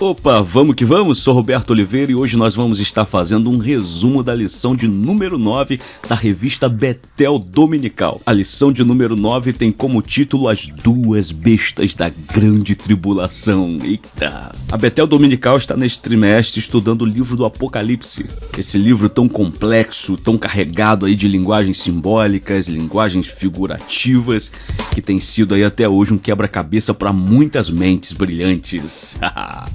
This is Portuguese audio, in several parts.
Opa, vamos que vamos, sou Roberto Oliveira e hoje nós vamos estar fazendo um resumo da lição de número 9 da revista Betel Dominical. A lição de número 9 tem como título As Duas Bestas da Grande Tribulação. Eita! A Betel Dominical está neste trimestre estudando o livro do Apocalipse. Esse livro tão complexo, tão carregado aí de linguagens simbólicas, linguagens figurativas, que tem sido aí até hoje um quebra-cabeça para muitas mentes brilhantes.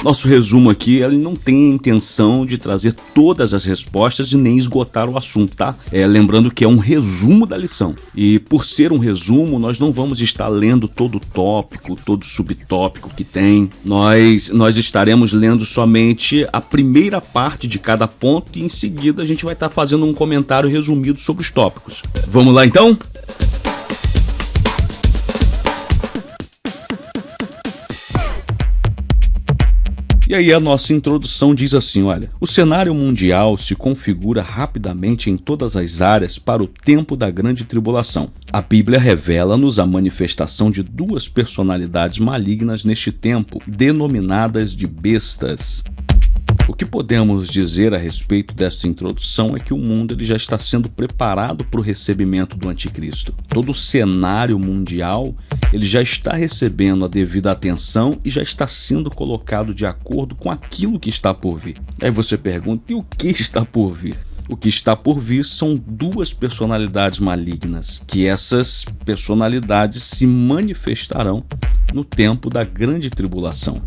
Nosso resumo aqui, ele não tem a intenção de trazer todas as respostas e nem esgotar o assunto, tá? Lembrando que é um resumo da lição. E por ser um resumo, nós não vamos estar lendo todo o tópico, todo o subtópico que tem. Nós estaremos lendo somente a primeira parte de cada ponto e em seguida a gente vai estar fazendo um comentário resumido sobre os tópicos. Vamos lá então? E aí a nossa introdução diz assim, olha, o cenário mundial se configura rapidamente em todas as áreas para o tempo da grande tribulação. A Bíblia revela-nos a manifestação de duas personalidades malignas neste tempo, denominadas de bestas. O que podemos dizer a respeito desta introdução é que o mundo ele já está sendo preparado para o recebimento do anticristo. Todo o cenário mundial ele já está recebendo a devida atenção e já está sendo colocado de acordo com aquilo que está por vir. Aí você pergunta, e o que está por vir? O que está por vir são duas personalidades malignas, que essas personalidades se manifestarão no tempo da grande tribulação.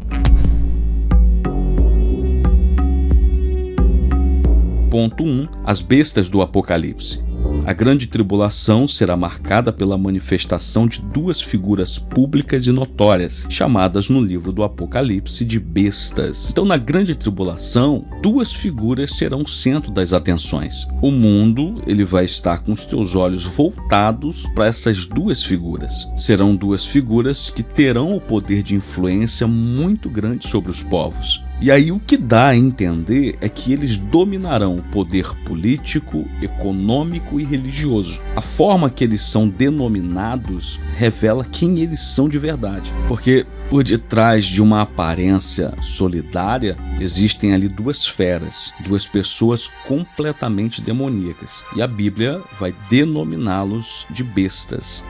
Ponto 1. As bestas do Apocalipse. A grande tribulação será marcada pela manifestação de duas figuras públicas e notórias, chamadas no livro do Apocalipse de bestas. Então, na grande tribulação, duas figuras serão o centro das atenções. O mundo ele vai estar com os teus olhos voltados para essas duas figuras. Serão duas figuras que terão o poder de influência muito grande sobre os povos. E aí o que dá a entender é que eles dominarão o poder político, econômico e religioso. A forma que eles são denominados revela quem eles são de verdade. Porque por detrás de uma aparência solidária, existem ali duas feras, duas pessoas completamente demoníacas. E a Bíblia vai denominá-los de bestas.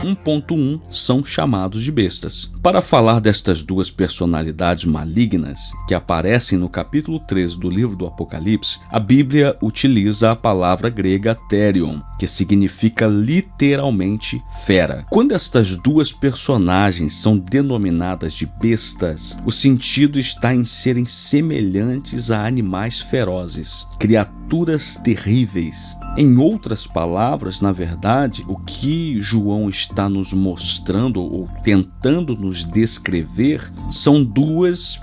1.1 são chamados de bestas. Para falar destas duas personalidades malignas que aparecem no capítulo 13 do livro do Apocalipse, a Bíblia utiliza a palavra grega therion, que significa literalmente fera. Quando estas duas personagens são denominadas de bestas, o sentido está em serem semelhantes a animais ferozes, criaturas terríveis. Em outras palavras, na verdade, o que João está nos mostrando ou tentando nos descrever são duas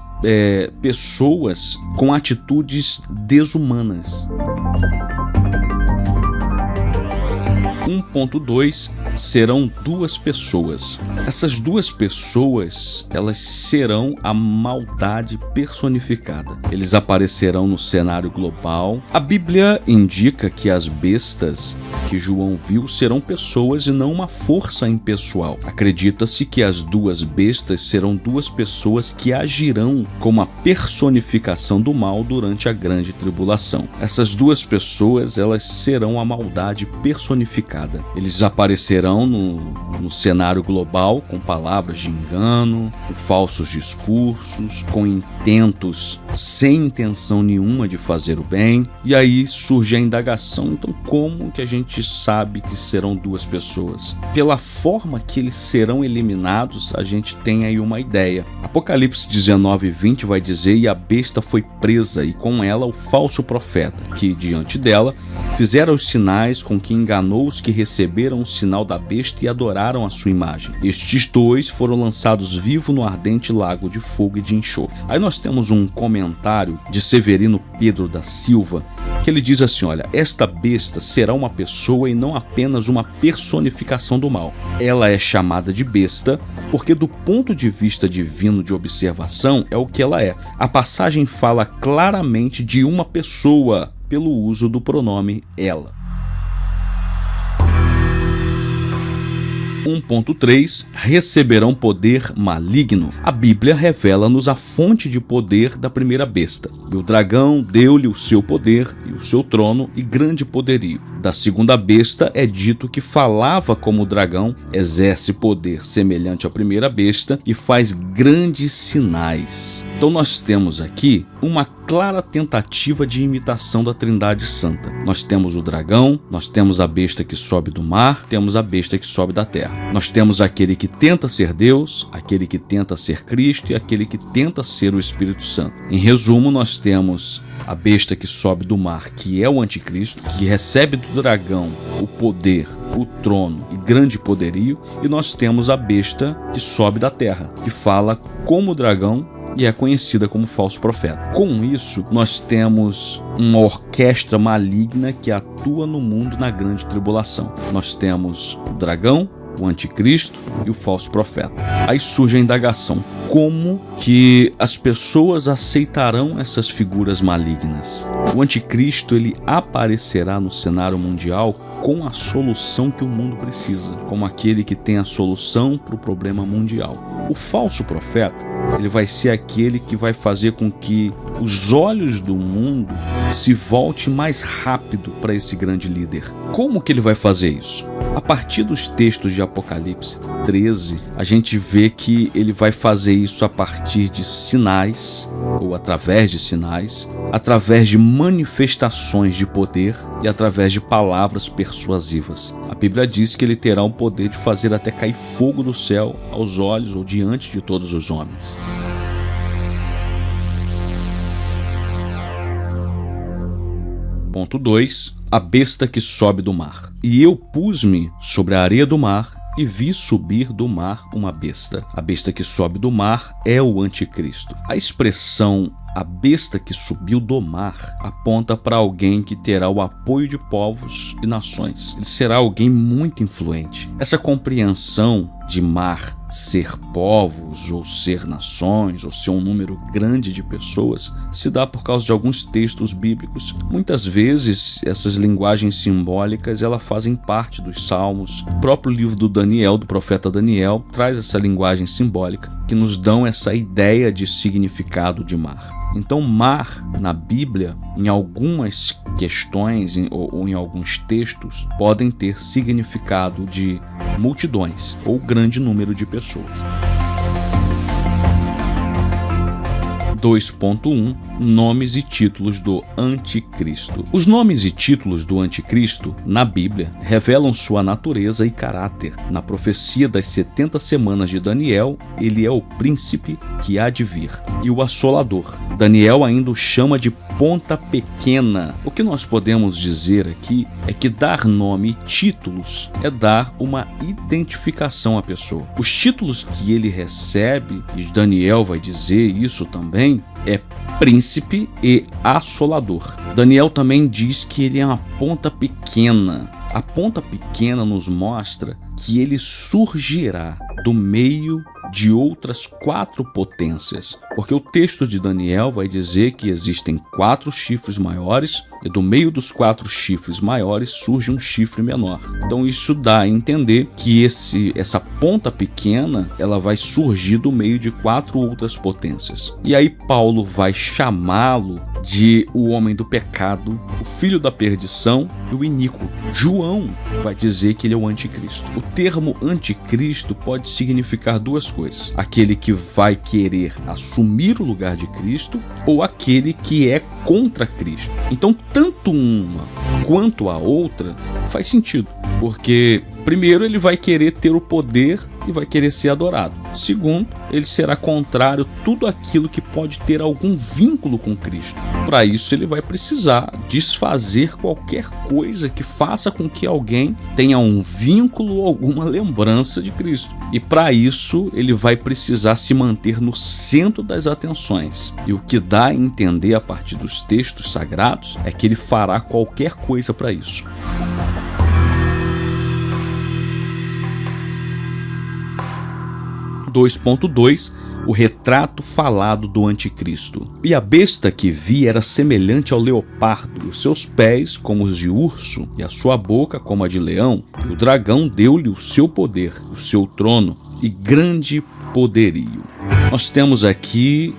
pessoas com atitudes desumanas. 1.2 serão duas pessoas. Essas duas pessoas, elas serão a maldade personificada. Eles aparecerão no cenário global. A Bíblia indica que as bestas que João viu serão pessoas e não uma força impessoal. Acredita-se que as duas bestas serão duas pessoas que agirão como a personificação do mal durante a grande tribulação. Essas duas pessoas, elas serão a maldade personificada. Eles aparecerão no cenário global com palavras de engano, com falsos discursos, com intentos sem intenção nenhuma de fazer o bem. E aí surge a indagação, então como que a gente sabe que serão duas pessoas? Pela forma que eles serão eliminados, a gente tem aí uma ideia. Apocalipse 19:20 vai dizer, e a besta foi presa e com ela o falso profeta, que diante dela fizeram os sinais com que enganou os que receberam o sinal da besta e adoraram a sua imagem. Estes dois foram lançados vivos no ardente lago de fogo e de enxofre. Aí nós temos um comentário de Severino Pedro da Silva, que ele diz assim, olha, esta besta será uma pessoa e não apenas uma personificação do mal. Ela é chamada de besta porque do ponto de vista divino de observação é o que ela é. A passagem fala claramente de uma pessoa pelo uso do pronome ela. 1.3 Receberão poder maligno. A Bíblia revela-nos a fonte de poder da primeira besta. E o dragão deu-lhe o seu poder e o seu trono e grande poderio. Da segunda besta é dito que falava como o dragão, exerce poder semelhante à primeira besta e faz grandes sinais. Então nós temos aqui uma clara tentativa de imitação da Trindade Santa. Nós temos o dragão, nós temos a besta que sobe do mar, temos a besta que sobe da terra. Nós temos aquele que tenta ser Deus, aquele que tenta ser Cristo e aquele que tenta ser o Espírito Santo. Em resumo, nós temos a besta que sobe do mar, que é o anticristo, que recebe do dragão o poder, o trono e grande poderio, e nós temos a besta que sobe da terra, que fala como o dragão e é conhecida como falso profeta. Com isso, nós temos uma orquestra maligna que atua no mundo na grande tribulação. Nós temos o dragão, o anticristo e o falso profeta. Aí surge a indagação: como que as pessoas aceitarão essas figuras malignas? O anticristo, ele aparecerá no cenário mundial com a solução que o mundo precisa, como aquele que tem a solução para o problema mundial. O falso profeta, ele vai ser aquele que vai fazer com que os olhos do mundo se voltem mais rápido para esse grande líder. Como que ele vai fazer isso? A partir dos textos de Apocalipse 13, a gente vê que ele vai fazer isso a partir de sinais, ou através de sinais, através de manifestações de poder e através de palavras persuasivas. A Bíblia diz que ele terá o poder de fazer até cair fogo do céu aos olhos ou diante de todos os homens. Ponto 2. A besta que sobe do mar. E eu pus-me sobre a areia do mar e vi subir do mar uma besta. A besta que sobe do mar é o anticristo. A expressão "a besta que subiu do mar" aponta para alguém que terá o apoio de povos e nações. Ele será alguém muito influente. Essa compreensão de mar ser povos, ou ser nações, ou ser um número grande de pessoas, se dá por causa de alguns textos bíblicos. Muitas vezes, essas linguagens simbólicas, elas fazem parte dos salmos. O próprio livro do Daniel, do profeta Daniel, traz essa linguagem simbólica, que nos dão essa ideia de significado de mar. Então, mar, na Bíblia, em algumas questões ou em alguns textos, podem ter significado de multidões ou grande número de pessoas. 2.1 Nomes e títulos do Anticristo. Os nomes e títulos do Anticristo, na Bíblia, revelam sua natureza e caráter. Na profecia das 70 semanas de Daniel, ele é o príncipe que há de vir e o assolador. Daniel ainda o chama de ponta pequena. O que nós podemos dizer aqui é que dar nome e títulos é dar uma identificação à pessoa. Os títulos que ele recebe, e Daniel vai dizer isso também, é príncipe e assolador. Daniel também diz que ele é uma ponta pequena. A ponta pequena nos mostra que ele surgirá do meio de outras 4 potências, porque o texto de Daniel vai dizer que existem 4 chifres maiores e do meio dos 4 chifres maiores surge um chifre menor. Então isso dá a entender que essa ponta pequena, ela vai surgir do meio de 4 outras potências. E aí Paulo vai chamá-lo de o homem do pecado, o filho da perdição e o iníquo. João vai dizer que ele é o anticristo. O termo anticristo pode significar 2 coisas: aquele que vai querer assumir o lugar de Cristo ou aquele que é contra Cristo. Então, tanto uma quanto a outra faz sentido, porque primeiro, ele vai querer ter o poder e vai querer ser adorado. Segundo, ele será contrário a tudo aquilo que pode ter algum vínculo com Cristo. Para isso, ele vai precisar desfazer qualquer coisa que faça com que alguém tenha um vínculo ou alguma lembrança de Cristo. E para isso, ele vai precisar se manter no centro das atenções. E o que dá a entender a partir dos textos sagrados é que ele fará qualquer coisa para isso. 2.2 O retrato falado do anticristo. E a besta que vi era semelhante ao leopardo, e os seus pés como os de urso, e a sua boca como a de leão. E o dragão deu-lhe o seu poder, o seu trono e grande poderio. Nós temos aqui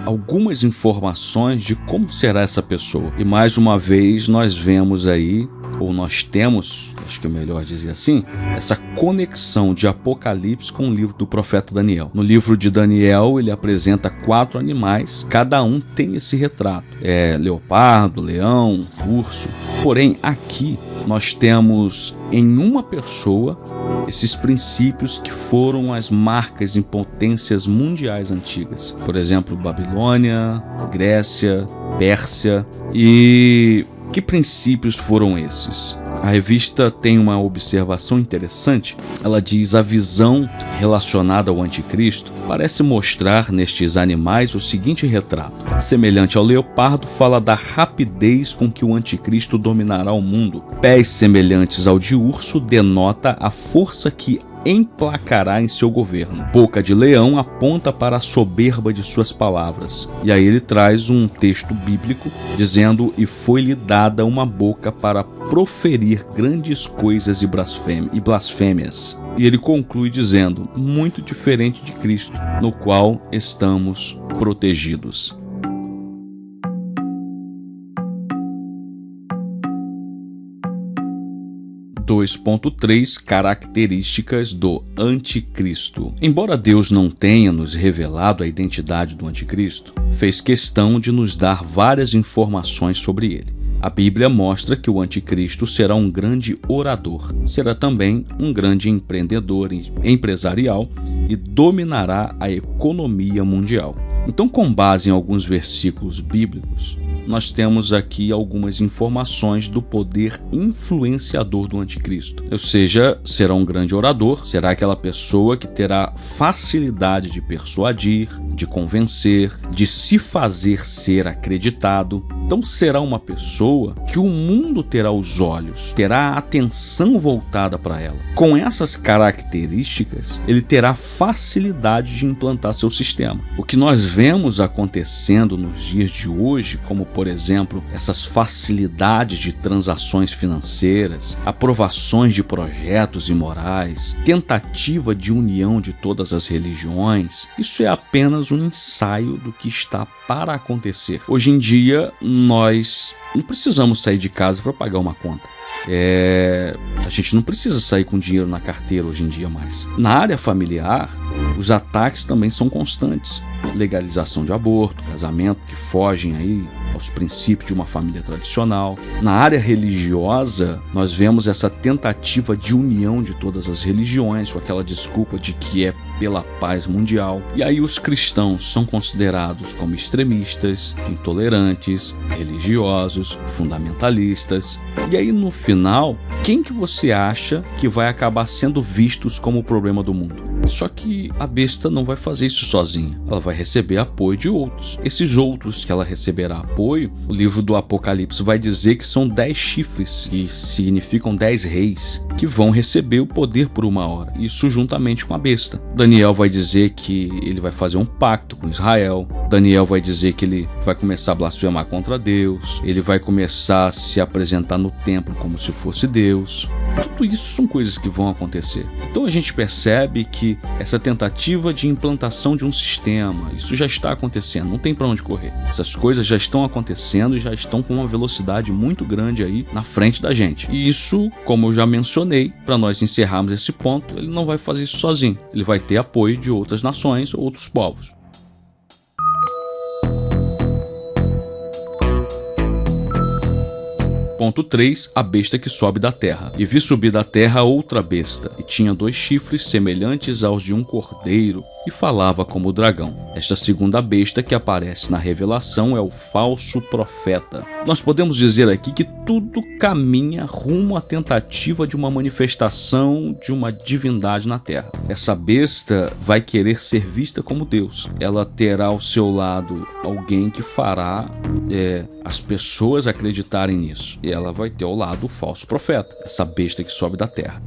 algumas informações de como será essa pessoa. E mais uma vez nós vemos aí, ou nós temos, acho que é melhor dizer assim, essa conexão de Apocalipse com o livro do profeta Daniel. No livro de Daniel, ele apresenta 4 animais, cada um tem esse retrato. Leopardo, leão, urso. Porém, aqui nós temos em uma pessoa esses princípios que foram as marcas em potências mundiais antigas. Por exemplo, Babilônia, Grécia, Pérsia. E que princípios foram esses? A revista tem uma observação interessante. Ela diz: a visão relacionada ao anticristo parece mostrar nestes animais o seguinte retrato. Semelhante ao leopardo, fala da rapidez com que o anticristo dominará o mundo. Pés semelhantes ao de urso denota a força que emplacará em seu governo. Boca de leão aponta para a soberba de suas palavras. E aí ele traz um texto bíblico dizendo: e foi-lhe dada uma boca para proferir grandes coisas e blasfêmias. E ele conclui dizendo: muito diferente de Cristo, no qual estamos protegidos. Características do anticristo. Embora Deus não tenha nos revelado a identidade do anticristo, fez questão de nos dar várias informações sobre ele. A Bíblia mostra que o anticristo será um grande orador, será também um grande empreendedor empresarial e dominará a economia mundial. Então, com base em alguns versículos bíblicos, nós temos aqui algumas informações do poder influenciador do anticristo. Ou seja, será um grande orador, será aquela pessoa que terá facilidade de persuadir, de convencer, de se fazer ser acreditado. Então será uma pessoa que o mundo terá os olhos, terá a atenção voltada para ela. Com essas características, ele terá facilidade de implantar seu sistema. O que nós vemos acontecendo nos dias de hoje, como por exemplo, essas facilidades de transações financeiras, aprovações de projetos imorais, tentativa de união de todas as religiões, isso é apenas um ensaio do que está para acontecer. Hoje em dia, nós não precisamos sair de casa para pagar uma conta. A gente não precisa sair com dinheiro na carteira hoje em dia mais. Na área familiar, os ataques também são constantes. Legalização de aborto, casamento que fogem aí aos princípios de uma família tradicional. Na área religiosa, nós vemos essa tentativa de união de todas as religiões, com aquela desculpa de que é pela paz mundial. E aí os cristãos são considerados como extremistas, intolerantes, religiosos, fundamentalistas. E aí no final, quem que você acha que vai acabar sendo vistos como o problema do mundo? Só que a besta não vai fazer isso sozinha. Ela vai receber apoio de outros. Esses outros que ela receberá apoio, o livro do Apocalipse vai dizer que são 10 chifres, que significam 10 reis, que vão receber o poder por uma hora. Isso juntamente com a besta. Daniel vai dizer que ele vai fazer um pacto com Israel. Daniel vai dizer que ele vai começar a blasfemar contra Deus. Ele vai começar a se apresentar no templo como se fosse Deus. Tudo isso são coisas que vão acontecer. Então a gente percebe que essa tentativa de implantação de um sistema, isso já está acontecendo, não tem para onde correr. Essas coisas já estão acontecendo e já estão com uma velocidade muito grande aí na frente da gente. E isso, como eu já mencionei, para nós encerrarmos esse ponto, ele não vai fazer isso sozinho. Ele vai ter apoio de outras nações, outros povos. Ponto 3. A besta que sobe da terra. E vi subir da terra outra besta, e tinha 2 chifres semelhantes aos de um cordeiro, e falava como o dragão. Esta segunda besta que aparece na revelação é o falso profeta. Nós podemos dizer aqui que tudo caminha rumo à tentativa de uma manifestação de uma divindade na terra. Essa besta vai querer ser vista como Deus. Ela terá ao seu lado alguém que fará as pessoas acreditarem nisso. E ela vai ter ao lado o falso profeta, essa besta que sobe da terra.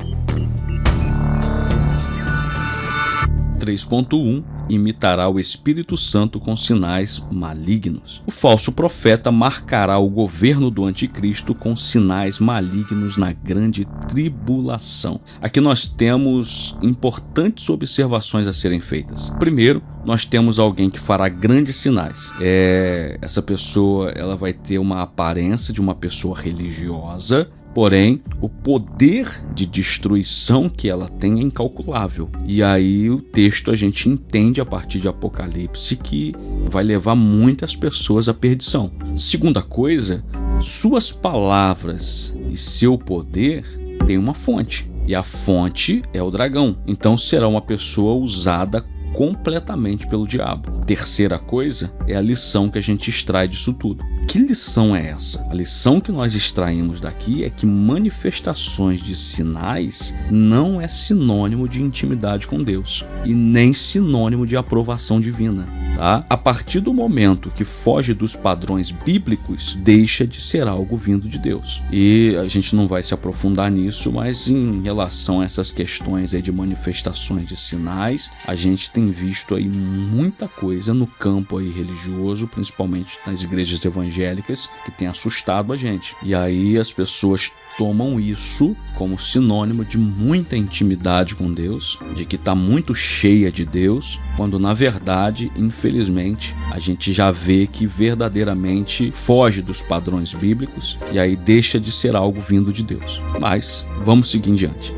3.1 imitará o Espírito Santo com sinais malignos. O falso profeta marcará o governo do anticristo com sinais malignos na grande tribulação. Aqui nós temos importantes observações a serem feitas. Primeiro, nós temos alguém que fará grandes sinais. Essa pessoa ela vai ter uma aparência de uma pessoa religiosa, porém, o poder de destruição que ela tem é incalculável. E aí o texto a gente entende a partir de Apocalipse que vai levar muitas pessoas à perdição. Segunda coisa, suas palavras e seu poder têm uma fonte. E a fonte é o dragão. Então será uma pessoa usada completamente pelo diabo. Terceira coisa é a lição que a gente extrai disso tudo. Que lição é essa? A lição que nós extraímos daqui é que manifestações de sinais não é sinônimo de intimidade com Deus e nem sinônimo de aprovação divina. Tá? A partir do momento que foge dos padrões bíblicos, deixa de ser algo vindo de Deus. E a gente não vai se aprofundar nisso, mas em relação a essas questões aí de manifestações de sinais, a gente tem visto aí muita coisa no campo aí religioso, principalmente nas igrejas evangélicas, que tem assustado a gente. E aí as pessoas tomam isso como sinônimo de muita intimidade com Deus, de que está muito cheia de Deus, quando na verdade, infelizmente, a gente já vê que verdadeiramente foge dos padrões bíblicos e aí deixa de ser algo vindo de Deus. Mas vamos seguir em diante.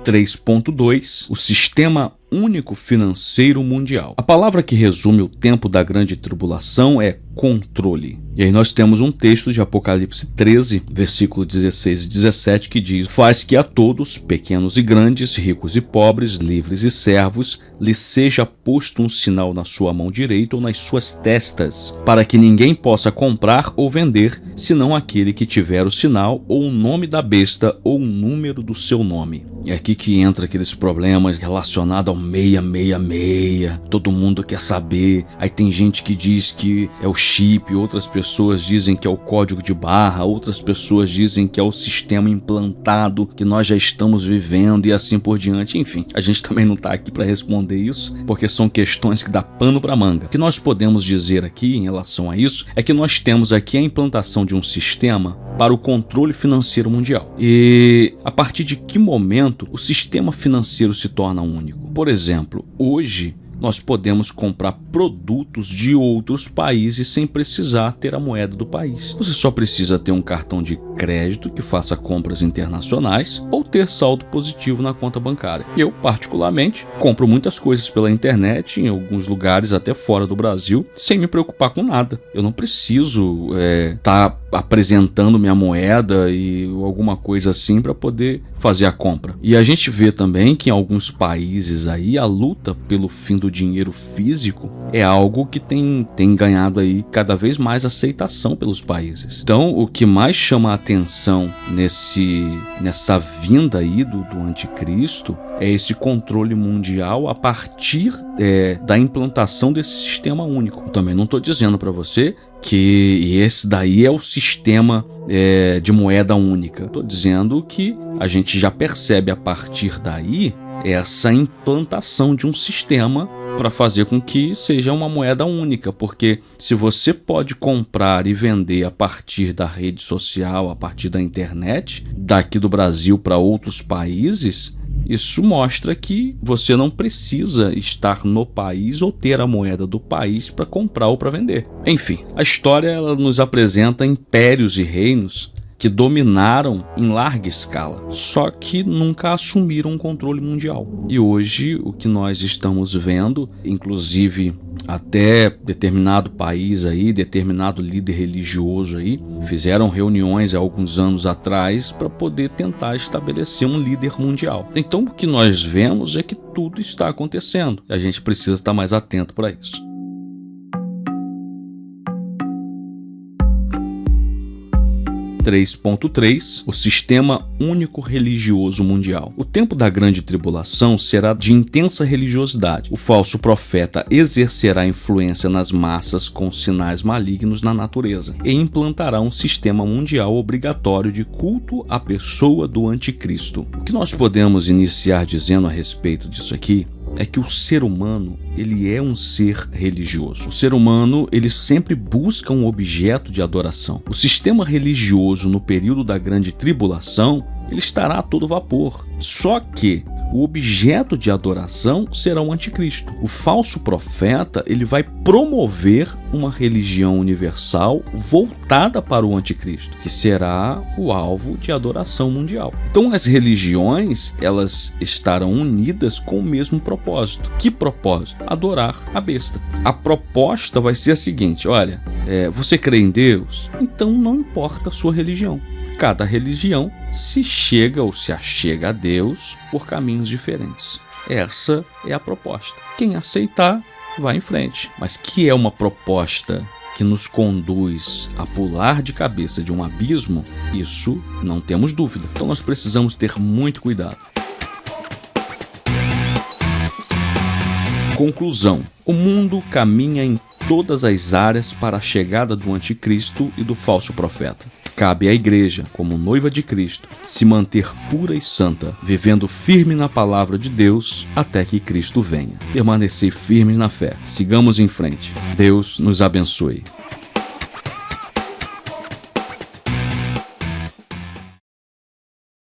(3.2) O Sistema Único Financeiro Mundial. A palavra que resume o tempo da grande tribulação é controle. E aí nós temos um texto de Apocalipse 13, versículo 16 e 17, que diz: faz que a todos, pequenos e grandes, ricos e pobres, livres e servos, lhe seja posto um sinal na sua mão direita ou nas suas testas, para que ninguém possa comprar ou vender, senão aquele que tiver o sinal, ou o nome da besta, ou o número do seu nome. É aqui que entra aqueles problemas relacionados ao 666, todo mundo quer saber, aí tem gente que diz que é o chip, outras pessoas dizem que é o código de barra, outras pessoas dizem que é o sistema implantado que nós já estamos vivendo e assim por diante. Enfim, a gente também não está aqui para responder isso, porque são questões que dá pano para manga. O que nós podemos dizer aqui em relação a isso é que nós temos aqui a implantação de um sistema para o controle financeiro mundial. E a partir de que momento o sistema financeiro se torna único? Por exemplo, hoje nós podemos comprar produtos de outros países sem precisar ter a moeda do país. Você só precisa ter um cartão de crédito que faça compras internacionais ou ter saldo positivo na conta bancária. Eu, particularmente, compro muitas coisas pela internet, em alguns lugares até fora do Brasil, sem me preocupar com nada. Eu não preciso estar apresentando minha moeda e alguma coisa assim para poder fazer a compra. E a gente vê também que em alguns países aí a luta pelo fim do dinheiro físico é algo que tem ganhado aí cada vez mais aceitação pelos países. Então, o que mais chama a atenção nessa vinda aí do anticristo é esse controle mundial a partir da implantação desse sistema único. Eu também não estou dizendo para você que esse daí é o sistema de moeda única. Estou dizendo que a gente já percebe a partir daí essa implantação de um sistema para fazer com que seja uma moeda única, porque se você pode comprar e vender a partir da rede social, a partir da internet, daqui do Brasil para outros países, isso mostra que você não precisa estar no país ou ter a moeda do país para comprar ou para vender. Enfim, a história ela nos apresenta impérios e reinos que dominaram em larga escala, só que nunca assumiram um controle mundial. E hoje o que nós estamos vendo, inclusive até determinado país aí, determinado líder religioso aí, fizeram reuniões há alguns anos atrás para poder tentar estabelecer um líder mundial. Então o que nós vemos é que tudo está acontecendo. A gente precisa estar mais atento para isso. 3.3 O sistema único religioso mundial. O tempo da grande tribulação será de intensa religiosidade. O falso profeta exercerá influência nas massas com sinais malignos na natureza e implantará um sistema mundial obrigatório de culto à pessoa do anticristo. O que nós podemos iniciar dizendo a respeito disso aqui é que o ser humano, ele é um ser religioso. O ser humano, ele sempre busca um objeto de adoração. O sistema religioso no período da grande tribulação, ele estará a todo vapor. Só que o objeto de adoração será o anticristo. O falso profeta, ele vai promover uma religião universal voltada para o anticristo, que será o alvo de adoração mundial. Então as religiões, elas estarão unidas com o mesmo propósito. Que propósito? Adorar a besta. A proposta vai ser a seguinte: olha, você crê em Deus? Então não importa a sua religião. Cada religião se chega ou se achega a Deus por caminhos diferentes. Essa é a proposta. Quem aceitar, vai em frente. Mas que é uma proposta que nos conduz a pular de cabeça de um abismo, isso não temos dúvida. Então nós precisamos ter muito cuidado. Conclusão: o mundo caminha em todas as áreas para a chegada do anticristo e do falso profeta. Cabe à igreja, como noiva de Cristo, se manter pura e santa, vivendo firme na palavra de Deus até que Cristo venha. Permanecer firmes na fé. Sigamos em frente. Deus nos abençoe.